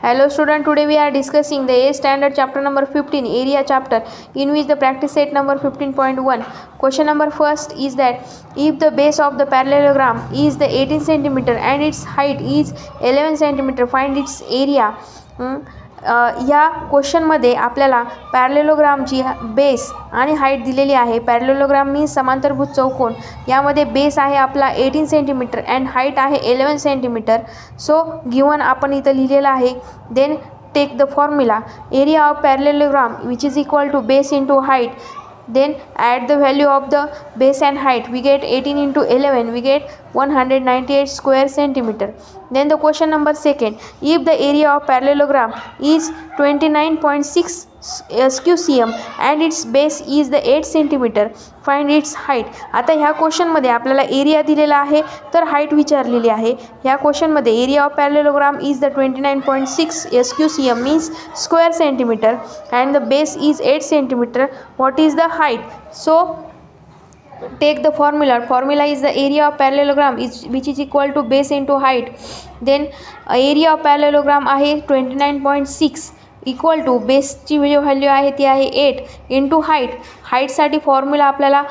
Hello student, today we are discussing the A standard chapter number 15 area chapter, in which the practice set number 15.1. Question number first is that if the base of the parallelogram is the 18 centimeter and its height is 11 centimeter, find its area. या क्वेश्चनमध्ये आपल्याला पॅरलेलोग्रामची base आणि height दिलेली आहे. Parallelogram means समांतरभुज चौकोन. यामध्ये base आहे आपला 18 सेंटीमीटर अँड हाईट आहे 11 सेंटीमीटर. सो गिवन आपण इथं लिहिलेलं आहे. Then take the formula area of parallelogram which is equal to base into height. Then add the value of the base and height. We get 18 into 11, we get 198 square centimeter. Then the question number second, if the area of parallelogram is 29.6 SQCM and its base is the 8 centimeter, find its height. आता ह्या क्वेश्चनमध्ये आपल्याला area दिलेला आहे तर height विचारलेली आहे. ह्या क्वेश्चनमध्ये area of parallelogram is the 29.6 SQCM means square centimeter and the base is 8 centimeter. What is the height? So take the formula. Formula is the area of parallelogram which is equal to base into height. Then area of parallelogram आहे 29.6 equal to बेसची जी value आहे ती आहे 8 into height. हाईटसाठी formula आपल्याला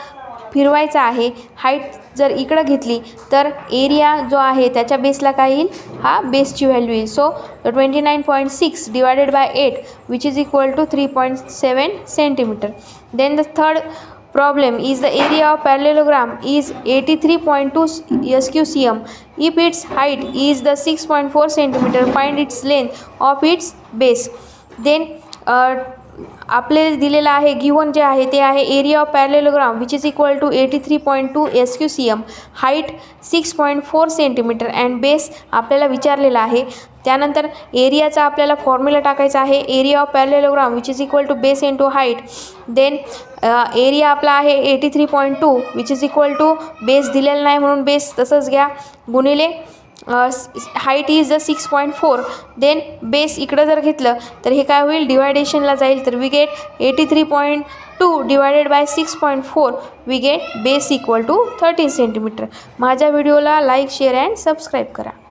फिरवायचा आहे. Height जर इकडं घेतली तर एरिया जो आहे त्याच्या बेसला काय येईल, हा बेसची व्हॅल्यू येईल. So 29.6 divided by 8 which is equal to 3.7 centimetre. Then the third problem is the area of parallelogram is 83.2 SQCM. If its height is the 6.4 centimeter, find its length of its base. Then आपले दिलेलं आहे given जे आहे ते आहे area of parallelogram which is equal to 83.2 SQCM, height 6.4 centimetre and base आपल्याला विचारलेला आहे. त्यानंतर एरियाचा आपल्याला फॉर्म्युला टाकायचा आहे area of parallelogram which is equal to base into height. Then area आपला आहे 83.2 which is equal to base दिलेला नाही म्हणून बेस तसंच घ्या गुणिले height is the 6.4. Then base इकडं जर घेतलं तर हे काय होईल, डिवायडेशनला जाईल. तर we get 83.2 divided by 6.4 we get base equal to 13 centimetre. माझ्या व्हिडिओला लाईक, शेअर अँड सबस्क्राईब करा.